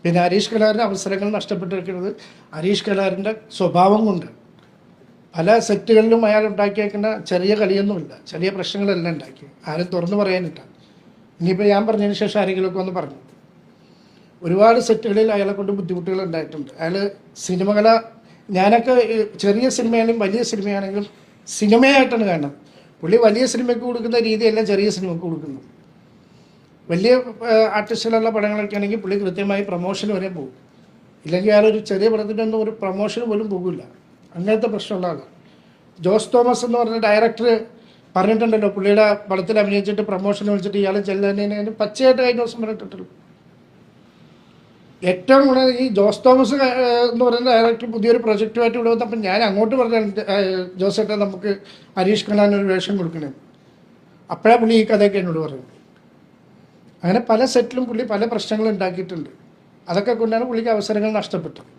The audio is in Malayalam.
പിന്നെ ഹരീഷ് കലാറിൻ്റെ അവസരങ്ങൾ നഷ്ടപ്പെട്ടിരിക്കുന്നത് ഹരീഷ് കലാറിൻ്റെ സ്വഭാവം കൊണ്ട്. പല സെറ്റുകളിലും അയാൾ ഉണ്ടാക്കിയേക്കുന്ന ചെറിയ കളിയൊന്നുമില്ല, ചെറിയ പ്രശ്നങ്ങളെല്ലാം ഉണ്ടാക്കി, ആരും തുറന്നു പറയാനില്ല. ഇനിയിപ്പോൾ ഞാൻ പറഞ്ഞതിന് ശേഷം ആരെങ്കിലുമൊക്കെ ഒന്ന് പറഞ്ഞു. ഒരുപാട് സെറ്റുകളിൽ അയാളെ കൊണ്ട് ബുദ്ധിമുട്ടുകൾ ഉണ്ടായിട്ടുണ്ട്. അയാൾ സിനിമകല, ഞാനൊക്കെ ചെറിയ സിനിമയാണെങ്കിലും വലിയ സിനിമയാണെങ്കിലും സിനിമയായിട്ടാണ് കാണുന്നത്. പുള്ളി വലിയ സിനിമയ്ക്ക് കൊടുക്കുന്ന രീതിയല്ല ചെറിയ സിനിമയ്ക്ക് കൊടുക്കുന്നത്. വലിയ ആർട്ടിസ്റ്റുകളുള്ള പടങ്ങളൊക്കെ ആണെങ്കിൽ പുള്ളി കൃത്യമായി പ്രൊമോഷൻ വരെ പോകും. ഇല്ലെങ്കിൽ അയാളൊരു ചെറിയ പടത്തിൻ്റെ ഒന്നും ഒരു പ്രൊമോഷൻ പോലും പോകില്ല. അങ്ങനത്തെ പ്രശ്നമുള്ള ആളാണ്. ജോസ് തോമസ് എന്ന് പറഞ്ഞ ഡയറക്ടർ പറഞ്ഞിട്ടുണ്ടല്ലോ, പുള്ളിയുടെ പടത്തിൽ അഭിനയിച്ചിട്ട് പ്രൊമോഷൻ വിളിച്ചിട്ട് ഇയാൾ ചെല്ലാനതിന് പച്ചയായിട്ട് കഴിഞ്ഞ ദിവസം പറഞ്ഞിട്ടുണ്ടല്ലോ. ഏറ്റവും കൂടുതൽ ഈ ജോസ് തോമസ് എന്ന് പറയുന്ന ഡയറക്ടർ പുതിയൊരു പ്രൊജക്റ്റുമായിട്ട് ഇവിടെ വന്നപ്പോൾ ഞാൻ അങ്ങോട്ട് പറഞ്ഞാൽ ജോസേട്ടാ നമുക്ക് ഹരീഷ് കലാനൊരു വേഷം കൊടുക്കണേ. അപ്പോഴാണ് പുള്ളി ഈ കഥയൊക്കെ എന്നോട് പറയുന്നത്. അങ്ങനെ പല സെറ്റിലും പുള്ളി പല പ്രശ്നങ്ങളും ഉണ്ടാക്കിയിട്ടുണ്ട്. അതൊക്കെ കൊണ്ടാണ് പുള്ളിക്ക് അവസരങ്ങൾ നഷ്ടപ്പെട്ടത്.